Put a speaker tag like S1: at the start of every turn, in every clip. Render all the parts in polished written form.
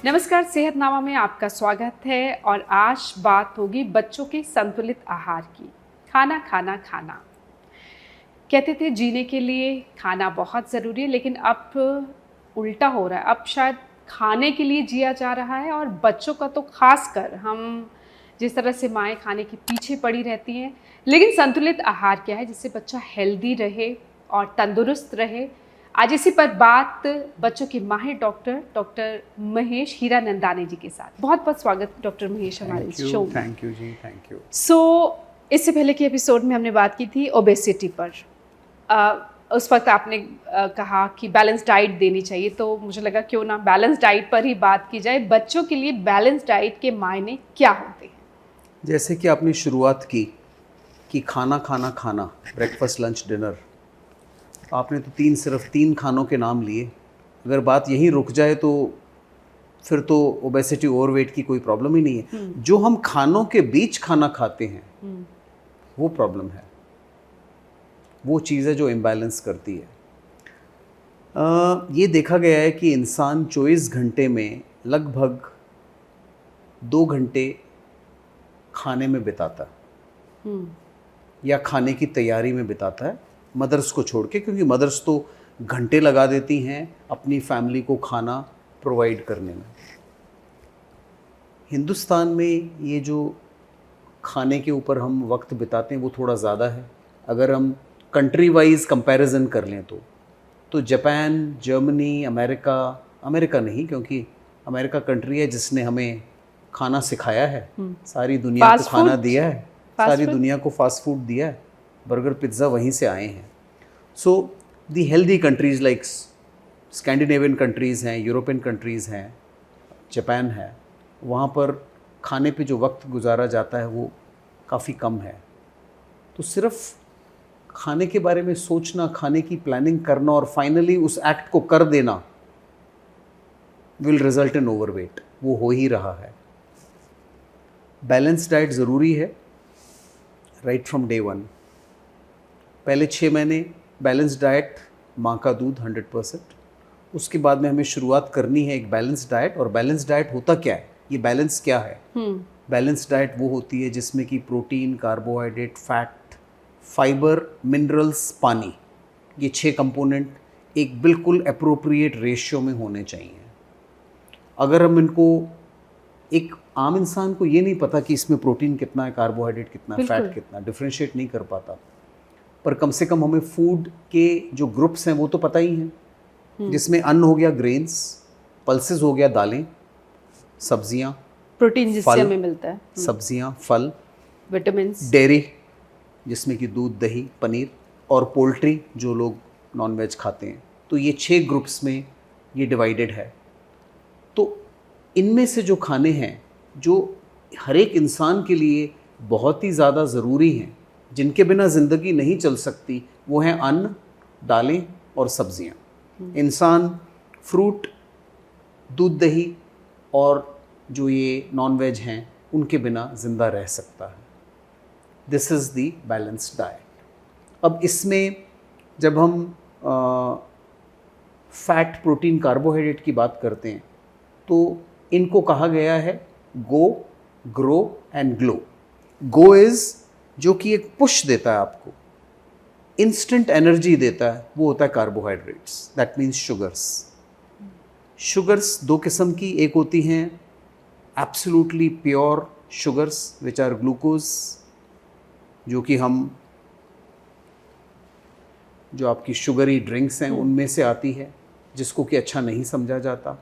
S1: नमस्कार, सेहतनामा में आपका स्वागत है और आज बात होगी बच्चों के संतुलित आहार की। खाना खाना खाना कहते थे जीने के लिए खाना बहुत ज़रूरी है, लेकिन अब उल्टा हो रहा है। अब शायद खाने के लिए जिया जा रहा है और बच्चों का तो खास कर हम जिस तरह से माएँ खाने के पीछे पड़ी रहती हैं। लेकिन संतुलित आहार क्या है जिससे बच्चा हेल्दी रहे और तंदुरुस्त रहे। आज इसी पर बात बच्चों के माहिर डॉक्टर महेश हीरानंदानी जी के साथ। बहुत बहुत स्वागत डॉक्टर महेश हमारे इस शो में।
S2: थैंक यू जी, थैंक यू।
S1: इससे पहले के एपिसोड में हमने बात की थी ओबेसिटी पर। उस वक्त आपने कहा कि बैलेंस डाइट देनी चाहिए, तो मुझे लगा क्यों ना बैलेंस डाइट पर ही बात की जाए। बच्चों के लिए बैलेंस डाइट के मायने क्या होते हैं?
S2: जैसे कि आपने शुरुआत की कि खाना खाना खाना, ब्रेकफास्ट लंच डिनर, आपने तो सिर्फ तीन खानों के नाम लिए। अगर बात यहीं रुक जाए तो फिर तो ओबेसिटी ओवरवेट की कोई प्रॉब्लम ही नहीं है। जो हम खानों के बीच खाना खाते हैं वो प्रॉब्लम है, वो चीज़ है जो इम्बैलेंस करती है। ये देखा गया है कि इंसान 24 घंटे में लगभग 2 घंटे खाने में बिताता है या खाने की तैयारी में बिताता है, मदर्स को छोड़ के, क्योंकि मदर्स तो घंटे लगा देती हैं अपनी फैमिली को खाना प्रोवाइड करने में। हिंदुस्तान में ये जो खाने के ऊपर हम वक्त बिताते हैं वो थोड़ा ज़्यादा है। अगर हम कंट्री वाइज कंपैरिजन कर लें तो जापान, जर्मनी, अमेरिका नहीं, क्योंकि अमेरिका कंट्री है जिसने हमें खाना सिखाया है, सारी दुनिया को खाना दिया है, सारी दुनिया को फास्ट फूड दिया है, बर्गर पिज्ज़ा वहीं से आए हैं। So the healthy countries like Scandinavian countries हैं, यूरोपियन कंट्रीज़ हैं, जापान है, वहाँ पर खाने पे जो वक्त गुजारा जाता है वो काफ़ी कम है। तो सिर्फ खाने के बारे में सोचना, खाने की प्लानिंग करना और फाइनली उस एक्ट को कर देना विल रिजल्ट इन ओवरवेट, वो हो ही रहा है। बैलेंस डाइट ज़रूरी है राइट फ्रॉम डे वन। पहले 6 महीने बैलेंस डाइट, माँ का दूध 100%। उसके बाद में हमें शुरुआत करनी है एक बैलेंस डाइट। और बैलेंस डाइट होता क्या है, ये बैलेंस क्या है? बैलेंस डाइट वो होती है जिसमें कि protein, carbohydrate, fat, fibre, minerals, पानी, ये 6 कंपोनेंट एक बिल्कुल अप्रोप्रिएट रेशियो में होने चाहिए। अगर हम इनको, एक आम इंसान को ये नहीं पता कि इसमें प्रोटीन कितना है, कार्बोहाइड्रेट कितना है, फैट कितना, डिफ्रेंशिएट नहीं कर पाता, पर कम से कम हमें फूड के जो ग्रुप्स हैं वो तो पता ही हैं, जिसमें अन्न हो गया ग्रेन्स, पल्सेस हो गया दालें, सब्जियां,
S1: प्रोटीन जिससे हमें मिलता है,
S2: सब्जियां, फल,
S1: विटामिन्स,
S2: डेयरी जिसमें कि दूध, दही, पनीर, और पोल्ट्री जो लोग नॉनवेज खाते हैं। तो ये 6 ग्रुप्स में ये डिवाइडेड है। तो इनमें से जो खाने हैं जो हर एक इंसान के लिए बहुत ही ज़्यादा ज़रूरी हैं, जिनके बिना ज़िंदगी नहीं चल सकती, वो हैं अन्न, दालें और सब्जियां। इंसान फ्रूट, दूध, दही और जो ये नॉनवेज हैं उनके बिना ज़िंदा रह सकता है। This is the balanced diet. अब इसमें जब हम फैट, प्रोटीन, कार्बोहाइड्रेट की बात करते हैं तो इनको कहा गया है go, grow and glow. Go is जो कि एक पुश देता है आपको, इंस्टेंट एनर्जी देता है, वो होता है carbohydrates, that means sugars. Sugars 2 किस्म की, एक होती हैं absolutely pure sugars which are glucose, जो कि हम, जो आपकी शुगरी ड्रिंक्स हैं उनमें से आती है, जिसको कि अच्छा नहीं समझा जाता।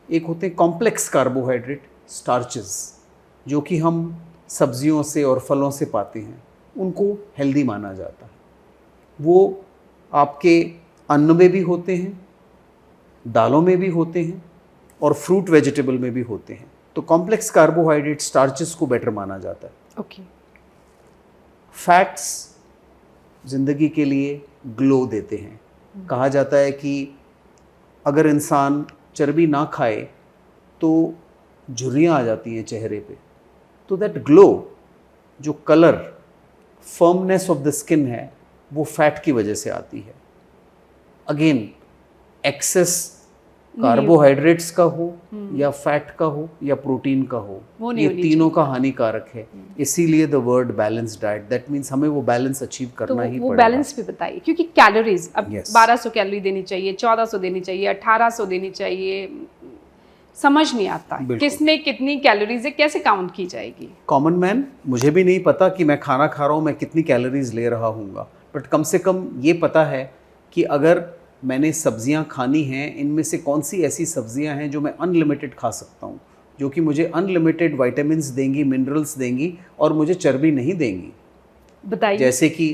S2: एक होते हैं कॉम्प्लेक्स कार्बोहाइड्रेट, स्टार्चेस, जो कि हम सब्जियों से और फलों से पाते हैं, उनको हेल्दी माना जाता है। वो आपके अन्न में भी होते हैं, दालों में भी होते हैं और फ्रूट वेजिटेबल में भी होते हैं। तो कॉम्प्लेक्स कार्बोहाइड्रेट, स्टार्चेस को बेटर माना जाता है।
S1: ओके।
S2: फैट्स ज़िंदगी के लिए ग्लो देते हैं। कहा जाता है कि अगर इंसान चर्बी ना खाए तो झुर्रियाँ आ जाती हैं चेहरे पे। तो दैट ग्लो, जो colour, firmness of the skin है, वो फैट की वजह से आती है। अगेन एक्सेस कार्बोहाइड्रेट्स का हो या फैट का हो या प्रोटीन का
S1: वो
S2: हो,
S1: नहीं
S2: ये
S1: होनी
S2: तीनों का हानिकारक है। इसीलिए the word balance diet, that means हमें वो बैलेंस अचीव
S1: तो
S2: करना ही
S1: वो
S2: पड़ेगा।
S1: बैलेंस भी बताइए, क्योंकि कैलोरीज अब
S2: Yes.
S1: 1200 कैलोरी देनी चाहिए, 1400 देनी चाहिए, 1800 देनी चाहिए, समझ नहीं आता
S2: बिल्कुल।
S1: किसमें कितनी कैलोरीज है, कैसे काउंट की जाएगी।
S2: कॉमन मैन, मुझे भी नहीं पता कि मैं खाना खा रहा हूँ मैं कितनी कैलोरीज ले रहा हूँगा, बट कम से कम ये पता है कि अगर मैंने सब्जियां खानी हैं, इनमें से कौन सी ऐसी सब्जियां हैं जो मैं अनलिमिटेड खा सकता हूँ, जो कि मुझे अनलिमिटेड विटामिन्स देंगी, मिनरल्स देंगी और मुझे चर्बी नहीं देंगी।
S1: बताइए।
S2: जैसे कि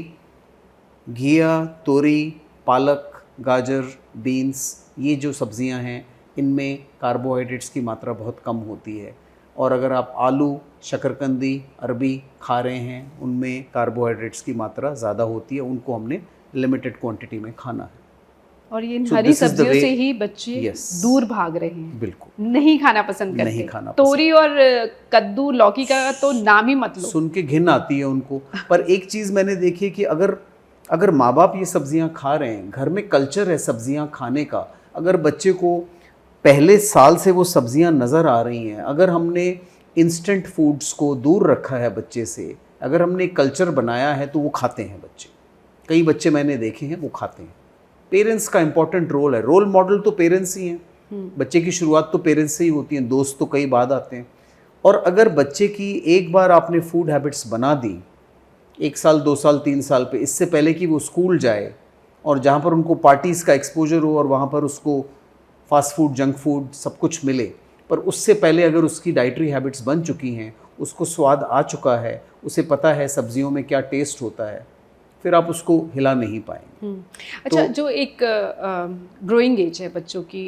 S2: घिया, तोरी, पालक, गाजर, बीन्स, ये जो सब्जियां हैं इनमें कार्बोहाइड्रेट्स की मात्रा बहुत कम होती है। और अगर आप आलू, शकरकंदी, अरबी खा रहे हैं, उनमें कार्बोहाइड्रेट्स की मात्रा ज़्यादा होती है, उनको हमने लिमिटेड क्वांटिटी में खाना है।
S1: और ये
S2: So
S1: Hari
S2: this is the
S1: सब्जियों
S2: way-
S1: से ही बच्चे
S2: Yes.
S1: दूर भाग रहे हैं,
S2: बिल्कुल
S1: नहीं खाना पसंद करते।
S2: नहीं खाना पसंद।
S1: तोरी और कद्दू, लौकी का तो नाम ही मत लो।
S2: सुन के घिन आती है उनको। पर एक चीज़ मैंने देखी है कि अगर माँ बाप ये सब्जियां खा रहे हैं, घर में कल्चर है सब्जियां खाने का, अगर बच्चे को पहले साल से वो सब्जियां नज़र आ रही हैं, अगर हमने इंस्टेंट फूड्स को दूर रखा है बच्चे से, अगर हमने कल्चर बनाया है तो वो खाते हैं बच्चे। कई बच्चे मैंने देखे हैं वो खाते हैं। पेरेंट्स का इंपॉर्टेंट रोल है, रोल मॉडल तो पेरेंट्स ही हैं। बच्चे की शुरुआत तो पेरेंट्स से ही होती है, दोस्त तो कई बाद आते हैं। और अगर बच्चे की एक बार आपने फूड हैबिट्स बना दी, 1 साल 2 साल 3 साल पे, इससे पहले कि वो स्कूल जाए और जहाँ पर उनको पार्टीज़ का एक्सपोजर हो और वहाँ पर उसको फास्ट फूड, जंक फूड सब कुछ मिले, पर उससे पहले अगर उसकी डाइटरी हैबिट्स बन चुकी हैं, उसको स्वाद आ चुका है, उसे पता है सब्जियों में क्या टेस्ट होता है, फिर आप उसको हिला नहीं पाएंगे।
S1: अच्छा, जो एक ग्रोइंग एज है बच्चों की,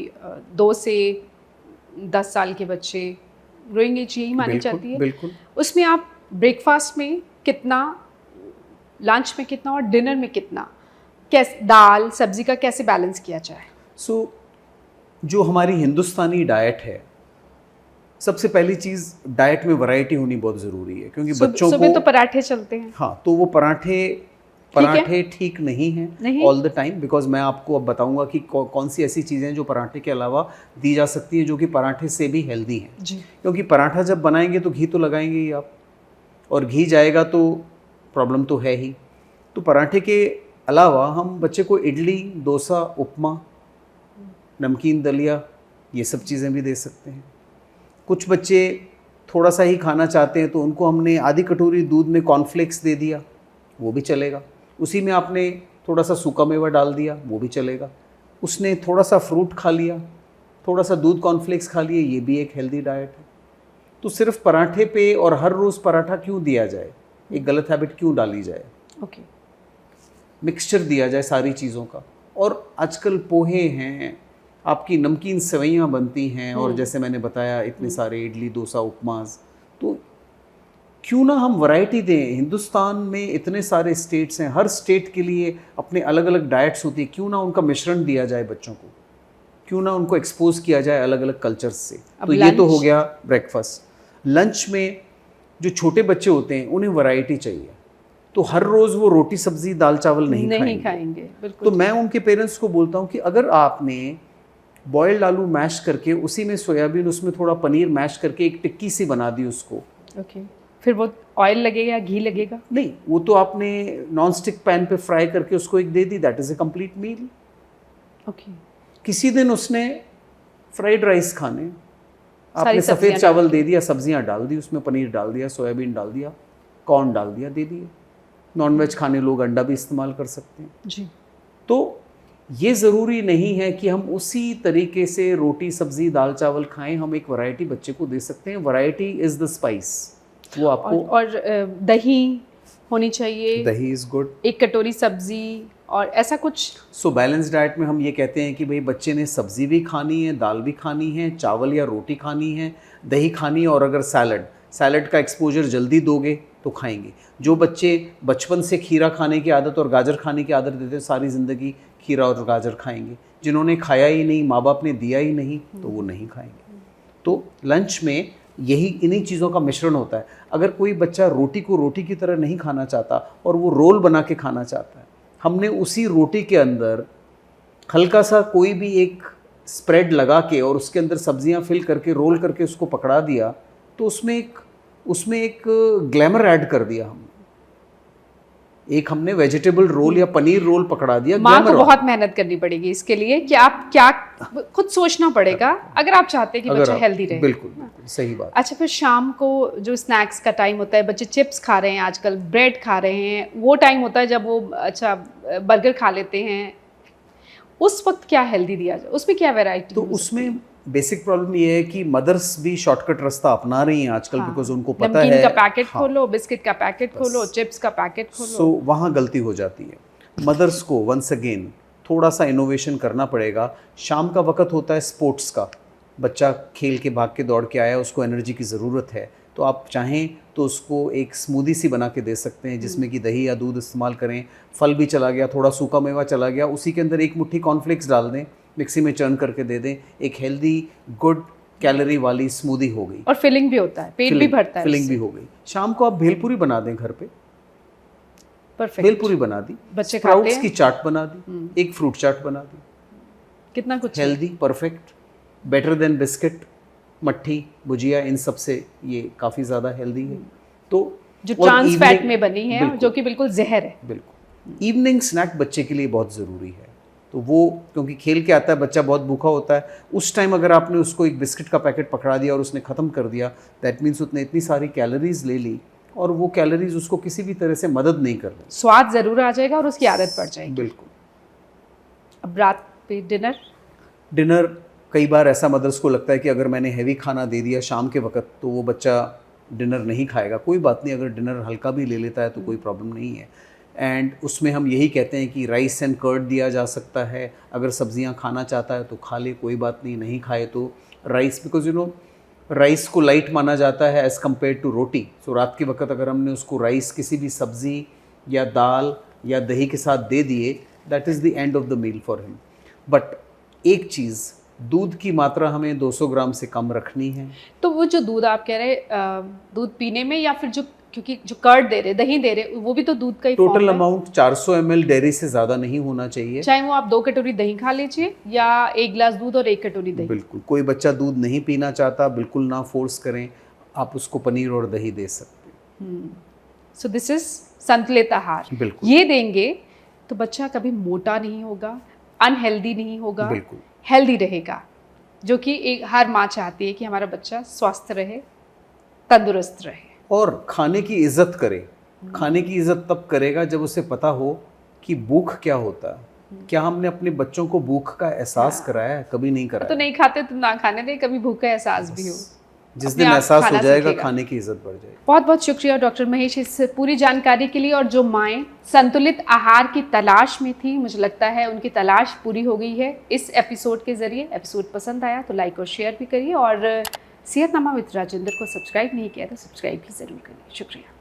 S1: 2 से 10 साल के बच्चे, ग्रोइंग एज यही मानी
S2: बिल्कुल,
S1: जाती है।
S2: बिल्कुल।
S1: उसमें आप ब्रेकफास्ट में कितना, लंच में कितना और डिनर में कितना, कैसे दाल सब्जी का कैसे बैलेंस किया जाए?
S2: सो जो हमारी हिंदुस्तानी डाइट है, सबसे पहली चीज़ डाइट में वैरायटी होनी बहुत ज़रूरी है, क्योंकि बच्चों
S1: सुबह
S2: को
S1: तो पराठे चलते हैं।
S2: हाँ, तो वो पराठे ठीक नहीं हैं ऑल द टाइम, बिकॉज मैं आपको अब बताऊंगा कि कौन सी ऐसी चीज़ें हैं जो पराठे के अलावा दी जा सकती हैं, जो कि पराठे से भी हेल्दी हैं
S1: जी।
S2: क्योंकि पराठा जब बनाएंगे तो घी तो लगाएंगे ही आप, और घी जाएगा तो प्रॉब्लम तो है ही। तो पराठे के अलावा हम बच्चे को इडली, डोसा, उपमा, नमकीन दलिया, ये सब चीज़ें भी दे सकते हैं। कुछ बच्चे थोड़ा सा ही खाना चाहते हैं तो उनको हमने आधी कटोरी दूध में कॉर्नफ्लेक्स दे दिया, वो भी चलेगा। उसी में आपने थोड़ा सा सूखा मेवा डाल दिया, वो भी चलेगा। उसने थोड़ा सा फ्रूट खा लिया, थोड़ा सा दूध कॉर्नफ्लेक्स खा लिए, ये भी एक हेल्दी डाइट है। तो सिर्फ पराठे पे और हर रोज़ पराठा क्यों दिया जाए, एक गलत हैबिट क्यों डाली जाए?
S1: ओके।
S2: मिक्सचर दिया जाए सारी चीज़ों का। और आजकल पोहे हैं, आपकी नमकीन सेवइयाँ बनती हैं, और जैसे मैंने बताया इतने सारे इडली, डोसा, उपमास, तो क्यों ना हम वैरायटी दें। हिंदुस्तान में इतने सारे स्टेट्स हैं, हर स्टेट के लिए अपने अलग अलग डाइट्स होती है, क्यों ना उनका मिश्रण दिया जाए बच्चों को, क्यों ना उनको एक्सपोज किया जाए अलग अलग कल्चर्स से। तो ये तो हो गया ब्रेकफास्ट। लंच में जो छोटे बच्चे होते हैं उन्हें वैरायटी चाहिए, तो हर रोज़ वो रोटी सब्जी दाल चावल नहीं खाएंगे।
S1: बिल्कुल।
S2: तो मैं उनके पेरेंट्स को बोलता हूँ कि अगर आपने बॉयल्ड आलू मैश करके उसी में सोयाबीन, उसमें थोड़ा पनीर मैश करके एक टिक्की सी बना दी उसको,
S1: ओके, फिर वो ऑयल लगेगा या घी लगेगा?
S2: नहीं, वो तो आपने नॉन स्टिक पैन पे फ्राई करके उसको एक दे दी, that is a complete meal.
S1: Okay.
S2: किसी दिन उसने फ्राइड राइस खाने, आपने सफ़ेद चावल दे दिया, सब्जियां डाल दी, उसमें पनीर डाल दिया, सोयाबीन डाल दिया, कॉर्न डाल दिया, दे दिए। नॉनवेज खाने लोग अंडा भी इस्तेमाल कर सकते हैं
S1: जी।
S2: तो ये ज़रूरी नहीं है कि हम उसी तरीके से रोटी सब्जी दाल चावल खाएं, हम एक वैरायटी बच्चे को दे सकते हैं। Variety is the spice. वो आपको
S1: और दही होनी चाहिए,
S2: दही इज़ गुड,
S1: 1 कटोरी सब्जी और ऐसा कुछ।
S2: सो बैलेंस डाइट में हम ये कहते हैं कि भाई बच्चे ने सब्जी भी खानी है, दाल भी खानी है, चावल या रोटी खानी है, दही खानी है, और अगर सैलड का एक्सपोजर जल्दी दोगे तो खाएंगे। जो बच्चे बचपन से खीरा खाने की आदत और गाजर खाने की आदत देते हैं, सारी ज़िंदगी खीरा और गाजर खाएंगे। जिन्होंने खाया ही नहीं, माँ बाप ने दिया ही नहीं, तो वो नहीं खाएंगे। तो लंच में यही इन्हीं चीज़ों का मिश्रण होता है। अगर कोई बच्चा रोटी को रोटी की तरह नहीं खाना चाहता और वो रोल बना के खाना चाहता है, हमने उसी रोटी के अंदर हल्का सा कोई भी एक स्प्रेड लगा के और उसके अंदर सब्जियां फिल करके रोल करके उसको पकड़ा दिया, तो उसमें एक ग्लैमर ऐड कर दिया हमने। एक हमने वेजिटेबल रोल या पनीर रोल पकड़ा दिया।
S1: माँ को बहुत मेहनत करनी पड़ेगी इसके लिए कि आप क्या खुद सोचना पड़ेगा अगर आप चाहते हैं कि बच्चा हेल्दी रहे।
S2: बिल्कुल सही बात।
S1: अच्छा, फिर शाम को जो स्नैक्स का टाइम होता है, बच्चे चिप्स खा रहे हैं आजकल, ब्रेड खा रहे हैं, वो टाइम होता है जब वो अच्छा बर्गर खा लेते हैं, उस वक्त क्या हेल्दी दिया जाए, उसमें क्या वैरायटी?
S2: तो उसमें बेसिक प्रॉब्लम ये है कि मदर्स भी शॉर्टकट रास्ता अपना रही हैं आजकल, बिकॉज उनको पता है
S1: नमकीन का पैकेट खोलो, बिस्किट का पैकेट खोलो, चिप्स का पैकेट खोलो।
S2: सो वहाँ गलती हो जाती है। मदर्स को वंस अगेन थोड़ा सा इनोवेशन करना पड़ेगा। शाम का वक्त होता है स्पोर्ट्स का, बच्चा खेल के भाग के दौड़ के आया, उसको एनर्जी की ज़रूरत है, तो आप चाहें तो उसको एक स्मूदी सी बना के दे सकते हैं जिसमें कि दही या दूध इस्तेमाल करें, फल भी चला गया, थोड़ा सूखा मेवा चला गया, उसी के अंदर एक मुट्ठी कॉर्नफ्लेक्स डाल दें, मिक्सी में चर्न करके दे दें, एक हेल्दी गुड कैलोरी वाली स्मूदी हो गई।
S1: और फिलिंग भी होता है, पेट भी भरता है,
S2: फिलिंग भी हो गई। शाम को आप भेलपूरी बना दें घर पे,
S1: परफेक्ट,
S2: भेलपूरी बना दी,
S1: बच्चे खाते हैं,
S2: की चाट बना दी, एक फ्रूट चाट बना दी,
S1: कितना कुछ
S2: healthy, perfect, better than biscuit, मट्ठी, भुजिया, इन सब से ये काफ़ी ज़्यादा हेल्दी है। तो
S1: जो ट्रांस फैट में बनी है, जो कि बिल्कुल जहर है।
S2: बिल्कुल। इवनिंग स्नैक बच्चे के लिए बहुत ज़रूरी है, तो वो क्योंकि खेल के आता है, बच्चा बहुत भूखा होता है, उस टाइम अगर आपने उसको एक बिस्किट का पैकेट पकड़ा दिया और उसने ख़त्म कर दिया, दैट मीन्स उसने इतनी सारी कैलोरीज ले ली और वो कैलोरीज उसको किसी भी तरह से मदद नहीं कर रही।
S1: स्वाद ज़रूर आ जाएगा और उसकी आदत पड़ जाएगी।
S2: बिल्कुल।
S1: अब रात पे
S2: डिनर कई बार ऐसा मदर्स को लगता है कि अगर मैंने हैवी खाना दे दिया शाम के वक्त तो वो बच्चा डिनर नहीं खाएगा। कोई बात नहीं, अगर डिनर हल्का भी ले लेता है तो कोई प्रॉब्लम नहीं है। एंड उसमें हम यही कहते हैं कि राइस एंड कर्ड दिया जा सकता है। अगर सब्जियां खाना चाहता है तो खा ले, कोई बात नहीं, नहीं खाए तो rice, because you know rice को लाइट माना जाता है एज़ कम्पेयर टू रोटी। सो रात के वक्त अगर हमने उसको राइस किसी भी सब्ज़ी या दाल या दही के साथ दे दिए, that is the end of the meal for him. But एक चीज़, दूध की मात्रा हमें 200 ग्राम से कम रखनी है।
S1: तो वो जो दूध आप कह रहे दूध पीने में, या फिर जो क्योंकि जो कर्ड दे रहे, दही दे रहे, वो भी तो दूध का ही
S2: टोटल अमाउंट 400 ml डेयरी से ज़्यादा नहीं होना चाहिए।
S1: चाहे वो आप 2 कटोरी दही खा लीजिए या 1 गिलास दूध और 1 कटोरी दही।
S2: बिल्कुल। कोई बच्चा दूध नहीं पीना चाहता, बिल्कुल ना फोर्स करें, आप उसको पनीर और दही दे सकते हैं।
S1: सो दिस इज संतुलित आहार।
S2: बिल्कुल।
S1: ये देंगे तो बच्चा कभी मोटा नहीं होगा, अनहेल्दी नहीं होगा,
S2: बिल्कुल
S1: हेल्दी रहेगा, जो कि एक हर माँ चाहती है कि हमारा बच्चा स्वस्थ रहे, तंदुरुस्त रहे।
S2: और खाने की इज्जत करे। खाने की इज्जत तब करेगा जब उसे पता हो कि भूख क्या होता है। क्या हमने अपने बच्चों को भूख का एहसास कराया है? कभी नहीं कराया।
S1: तो नहीं खाते तो ना खाने दे, कभी भूख का एहसास भी हो।
S2: जिस दिन एहसास हो जाएगा, खाने की इज्जत बढ़ जाएगी।
S1: बहुत बहुत शुक्रिया डॉक्टर महेश इस पूरी जानकारी के लिए। और जो माएँ संतुलित आहार की तलाश में थी, मुझे लगता है उनकी तलाश पूरी हो गई है इस एपिसोड के जरिए। एपिसोड पसंद आया तो लाइक और शेयर भी करिए, और सेहतनामा विद राजेंद्र को सब्सक्राइब नहीं किया तो सब्सक्राइब भी ज़रूर करिए। शुक्रिया।